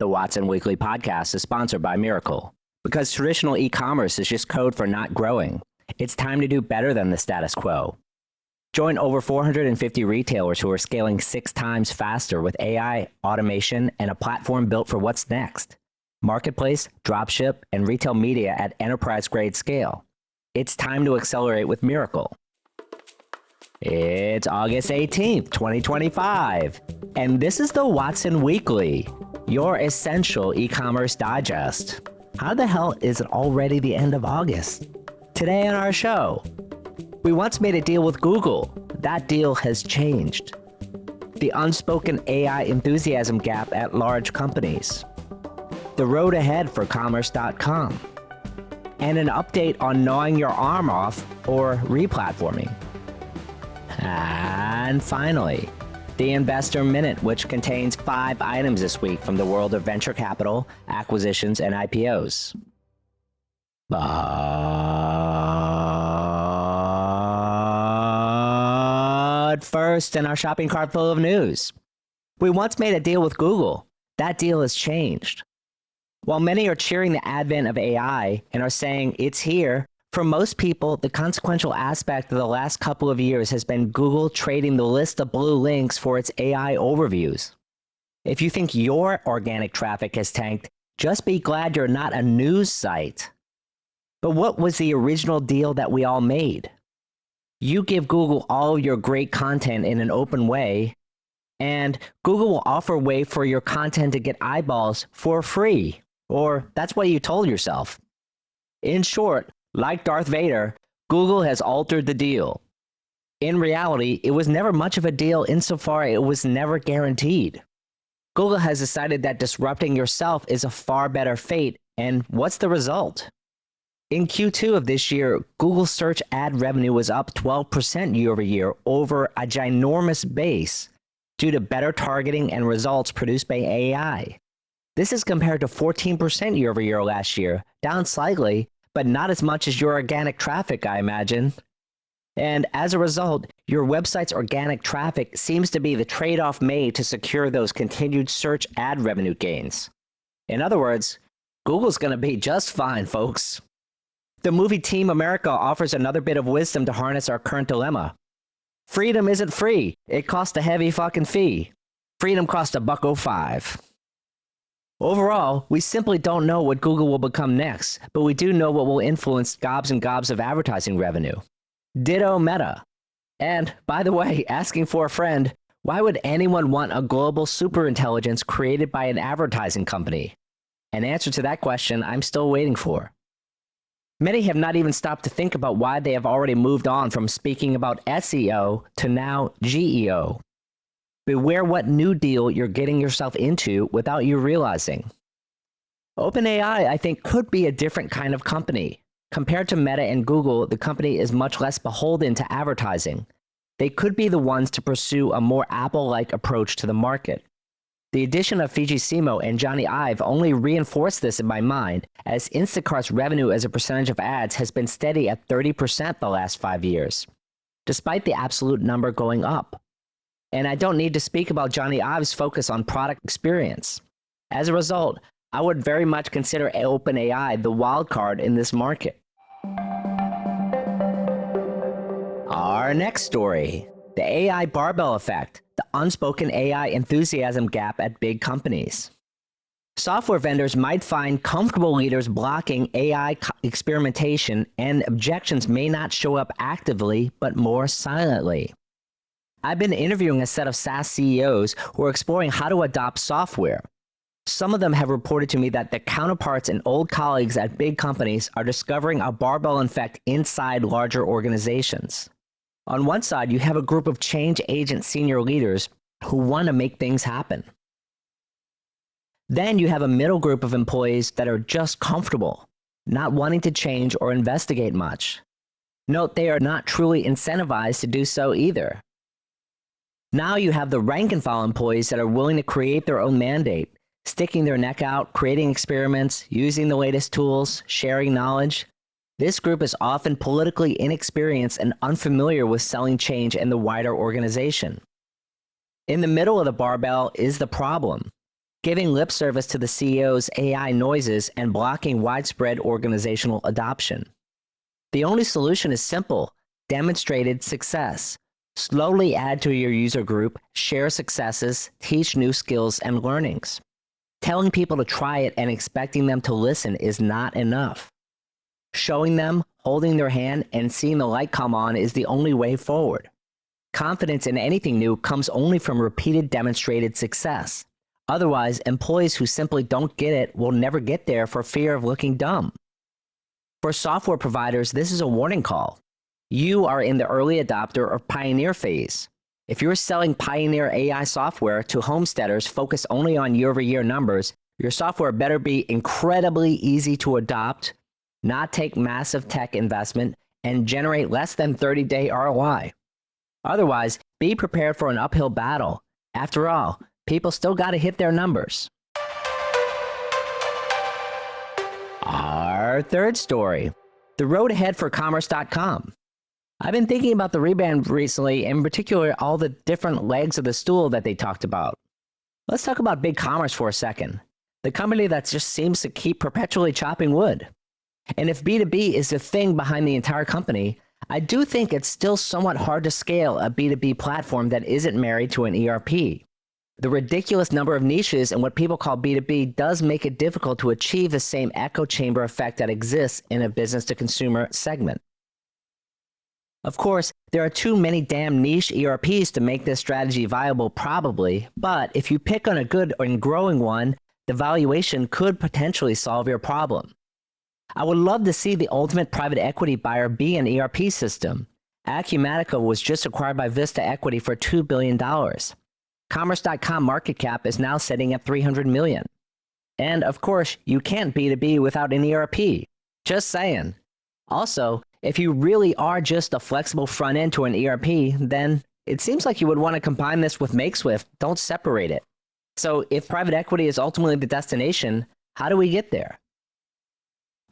The Watson Weekly podcast is sponsored by Miracle. Because traditional e-commerce is just code for not growing, it's time to do better than the status quo. Join over 450 retailers who are scaling 6 times faster with AI, automation, and a platform built for what's next. Marketplace, dropship, and retail media at enterprise-grade scale. It's time to accelerate with Miracle. It's August 18th, 2025, and this is the Watson Weekly, your essential e-commerce digest. How the hell is it already the end of August? Today on our show, we once made a deal with Google. That deal has changed. The unspoken AI enthusiasm gap at large companies. The road ahead for commerce.com. And an update on gnawing your arm off or replatforming. And finally, the Investor Minute, which contains 5 items this week from the world of venture capital, acquisitions, and IPOs. But first, in our shopping cart full of news, we once made a deal with Google. That deal has changed. While many are cheering the advent of AI and are saying it's here, for most people, the consequential aspect of the last couple of years has been Google trading the list of blue links for its AI overviews. If you think your organic traffic has tanked, just be glad you're not a news site. But what was the original deal that we all made? You give Google all of your great content in an open way, and Google will offer a way for your content to get eyeballs for free. Or that's what you told yourself. In short, like Darth Vader, Google has altered the deal. In reality, it was never much of a deal insofar it was never guaranteed. Google has decided that disrupting yourself is a far better fate, and what's the result? In Q2 of this year, Google search ad revenue was up 12% year over year over a ginormous base due to better targeting and results produced by AI. This is compared to 14% year over year last year, down slightly, but not as much as your organic traffic, I imagine. And as a result, your website's organic traffic seems to be the trade-off made to secure those continued search ad revenue gains. In other words, Google's going to be just fine, folks. The movie Team America offers another bit of wisdom to harness our current dilemma. Freedom isn't free. It costs a heavy fucking fee. Freedom costs $1.05. Overall, we simply don't know what Google will become next, but we do know what will influence gobs and gobs of advertising revenue. Ditto Meta. And, by the way, asking for a friend, why would anyone want a global superintelligence created by an advertising company? An answer to that question I'm still waiting for. Many have not even stopped to think about why they have already moved on from speaking about SEO to now GEO. Beware what new deal you're getting yourself into without you realizing. OpenAI, I think, could be a different kind of company. Compared to Meta and Google, the company is much less beholden to advertising. They could be the ones to pursue a more Apple-like approach to the market. The addition of Fiji Simo and Johnny Ive only reinforced this in my mind, as Instacart's revenue as a percentage of ads has been steady at 30% the last 5 years, despite the absolute number going up. And I don't need to speak about Johnny Ive's focus on product experience. As a result, I would very much consider OpenAI the wild card in this market. Our next story, the AI barbell effect, the unspoken AI enthusiasm gap at big companies. Software vendors might find comfortable leaders blocking AI experimentation, and objections may not show up actively, but more silently. I've been interviewing a set of SaaS CEOs who are exploring how to adopt software. Some of them have reported to me that their counterparts and old colleagues at big companies are discovering a barbell effect inside larger organizations. On one side, you have a group of change agent senior leaders who want to make things happen. Then you have a middle group of employees that are just comfortable, not wanting to change or investigate much. Note they are not truly incentivized to do so either. Now you have the rank and file employees that are willing to create their own mandate, sticking their neck out, creating experiments, using the latest tools, sharing knowledge. This group is often politically inexperienced and unfamiliar with selling change in the wider organization. In the middle of the barbell is the problem. giving lip service to the CEO's AI noises and blocking widespread organizational adoption. The only solution is simple: demonstrated success. Slowly add to your user group, share successes, teach new skills and learnings. Telling people to try it and expecting them to listen is not enough. Showing them, holding their hand, and seeing the light come on is the only way forward. Confidence in anything new comes only from repeated demonstrated success. Otherwise, employees who simply don't get it will never get there for fear of looking dumb. For software providers, this is a warning call. You are in the early adopter or pioneer phase. If you're selling pioneer AI software to homesteaders focused only on year-over-year numbers, your software better be incredibly easy to adopt, not take massive tech investment, and generate less than 30-day ROI. Otherwise, be prepared for an uphill battle. After all, people still got to hit their numbers. Our third story, the road ahead for commerce.com. I've been thinking about the rebrand recently, in particular all the different legs of the stool that they talked about. Let's talk about BigCommerce for a second, the company that just seems to keep perpetually chopping wood. And if B2B is the thing behind the entire company, I do think it's still somewhat hard to scale a B2B platform that isn't married to an ERP. The ridiculous number of niches in what people call B2B does make it difficult to achieve the same echo chamber effect that exists in a business-to-consumer segment. Of course, there are too many damn niche ERPs to make this strategy viable probably, but if you pick on a good and growing one, the valuation could potentially solve your problem. I would love to see the ultimate private equity buyer be an ERP system. Acumatica was just acquired by Vista Equity for $2 billion. Commerce.com market cap is now sitting at $300 million. And of course, you can't B2B without an ERP. Just saying. Also, if you really are just a flexible front end to an ERP, then it seems like you would want to combine this with MakeSwift. Don't separate it. So if private equity is ultimately the destination, how do we get there?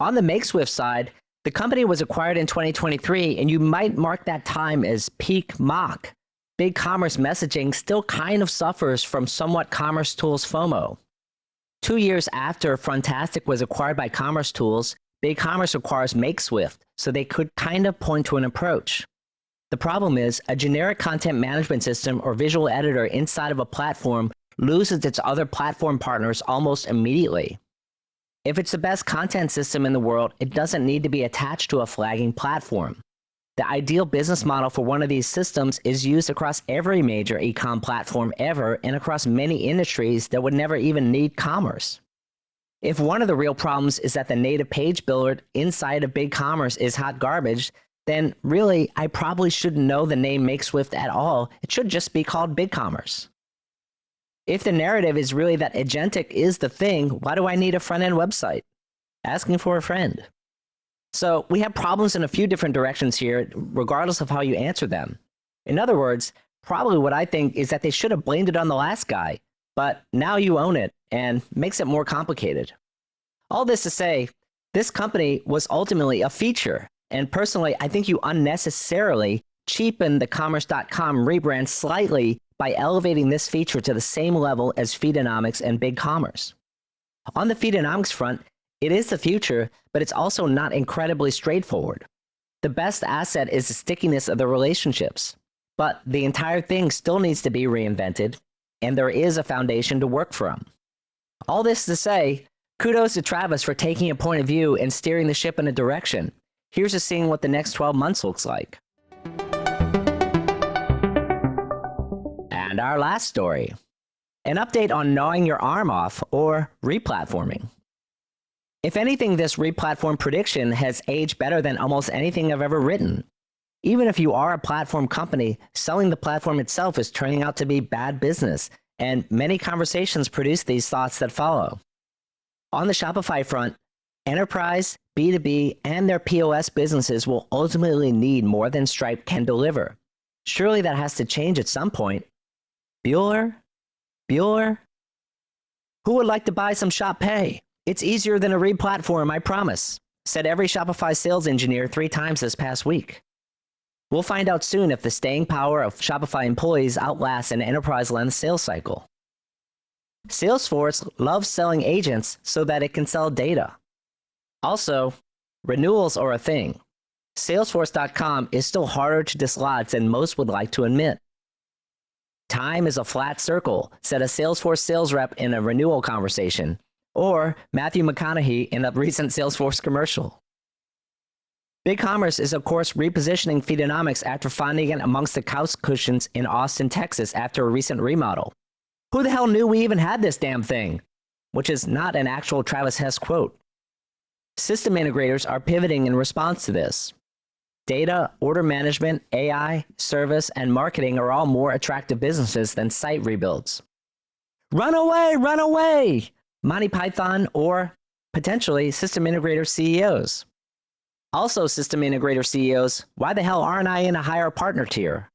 On the MakeSwift side, the company was acquired in 2023, and you might mark that time as peak mock. BigCommerce messaging still kind of suffers from somewhat Commerce Tools FOMO. 2 years after Frontastic was acquired by Commerce Tools, BigCommerce acquires MakeSwift, so they could kind of point to an approach. The problem is, a generic content management system or visual editor inside of a platform loses its other platform partners almost immediately. If it's the best content system in the world, it doesn't need to be attached to a flagging platform. The ideal business model for one of these systems is used across every major e-com platform ever and across many industries that would never even need commerce. If one of the real problems is that the native page builder inside of BigCommerce is hot garbage, then really, I probably shouldn't know the name MakeSwift at all. It should just be called BigCommerce. If the narrative is really that agentic is the thing, why do I need a front-end website? Asking for a friend. So we have problems in a few different directions here, regardless of how you answer them. In other words, probably what I think is that they should have blamed it on the last guy, but now you own it and makes it more complicated. All this to say, this company was ultimately a feature, and personally, I think you unnecessarily cheapened the Commerce.com rebrand slightly by elevating this feature to the same level as Feedonomics and BigCommerce. On the Feedonomics front, it is the future, but it's also not incredibly straightforward. The best asset is the stickiness of the relationships, but the entire thing still needs to be reinvented, and there is a foundation to work from. All this to say, kudos to Travis for taking a point of view and steering the ship in a direction. Here's to seeing what the next 12 months looks like. And our last story, an update on gnawing your arm off or replatforming. If anything, this replatform prediction has aged better than almost anything I've ever written. Even if you are a platform company, selling the platform itself is turning out to be bad business, and many conversations produce these thoughts that follow. On the Shopify front, enterprise, B2B, and their POS businesses will ultimately need more than Stripe can deliver. Surely that has to change at some point. Bueller? Who would like to buy some Shop Pay? It's easier than a replatform, I promise, said every Shopify sales engineer 3 times this past week. We'll find out soon if the staying power of Shopify employees outlasts an enterprise-length sales cycle. Salesforce loves selling agents so that it can sell data. Also, renewals are a thing. Salesforce.com is still harder to dislodge than most would like to admit. Time is a flat circle, said a Salesforce sales rep in a renewal conversation, or Matthew McConaughey in a recent Salesforce commercial. BigCommerce is, of course, repositioning Feedonomics after finding it amongst the couch cushions in Austin, Texas after a recent remodel. Who the hell knew we even had this damn thing? Which is not an actual Travis Hess quote. System integrators are pivoting in response to this. Data, order management, AI, service, and marketing are all more attractive businesses than site rebuilds. Run away, run away! Monty Python or, potentially, system integrator CEOs. Also, system integrator CEOs, why the hell aren't I in a higher partner tier?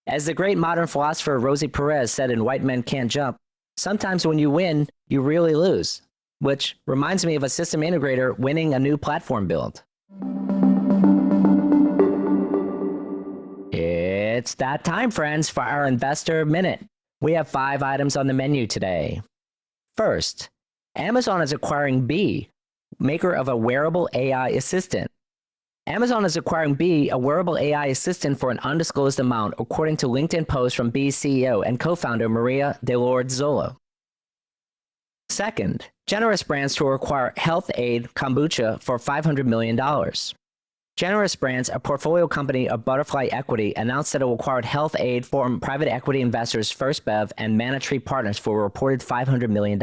As the great modern philosopher Rosie Perez said in White Men Can't Jump, sometimes when you win, you really lose. Which reminds me of a system integrator winning a new platform build. It's that time, friends, for our Investor Minute. We have 5 items on the menu today. First, Amazon is acquiring Bee, maker of a wearable AI assistant. Amazon is acquiring Bee, a wearable AI assistant, for an undisclosed amount, according to LinkedIn post from Bee's CEO and co-founder Maria DeLordzolo. Second, Generous Brands to acquire Health Aid Kombucha for $500 million. Generous Brands, a portfolio company of Butterfly Equity, announced that it acquired Health Aid from private equity investors First Bev and Manna Tree Partners for a reported $500 million.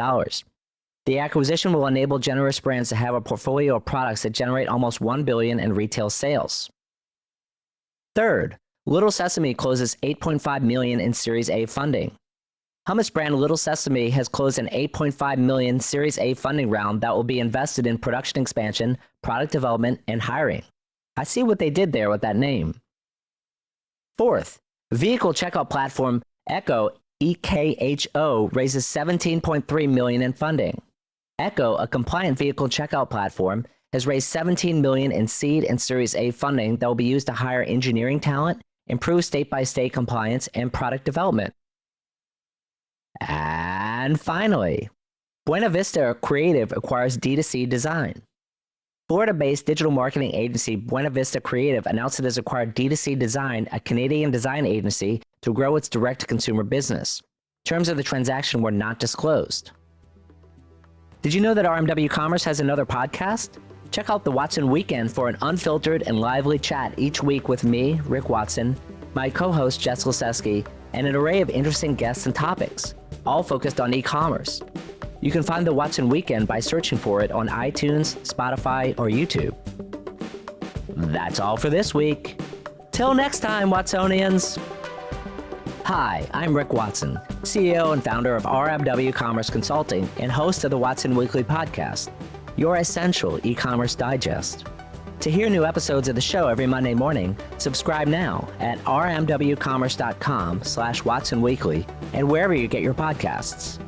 The acquisition will enable Generous Brands to have a portfolio of products that generate almost $1 billion in retail sales. Third, Little Sesame closes $8.5 million in Series A funding. Hummus brand Little Sesame has closed an $8.5 million Series A funding round that will be invested in production expansion, product development, and hiring. I see what they did there with that name. Fourth, vehicle checkout platform Echo, EKHO, raises $17.3 million in funding. Echo, a compliant vehicle checkout platform, has raised $17 million in seed and Series A funding that will be used to hire engineering talent, improve state-by-state compliance, and product development. And finally, Buena Vista Creative acquires D2C Design. Florida-based digital marketing agency Buena Vista Creative announced it has acquired D2C Design, a Canadian design agency, to grow its direct-to-consumer business. Terms of the transaction were not disclosed. Did you know that RMW Commerce has another podcast? Check out the Watson Weekend for an unfiltered and lively chat each week with me, Rick Watson, my co-host Jess Liseski, and an array of interesting guests and topics, all focused on e-commerce. You can find the Watson Weekend by searching for it on iTunes, Spotify, or YouTube. That's all for this week. Till next time, Watsonians. Hi, I'm Rick Watson, CEO and founder of RMW Commerce Consulting and host of the Watson Weekly Podcast, your essential e-commerce digest. To hear new episodes of the show every Monday morning, subscribe now at rmwcommerce.com/WatsonWeekly and wherever you get your podcasts.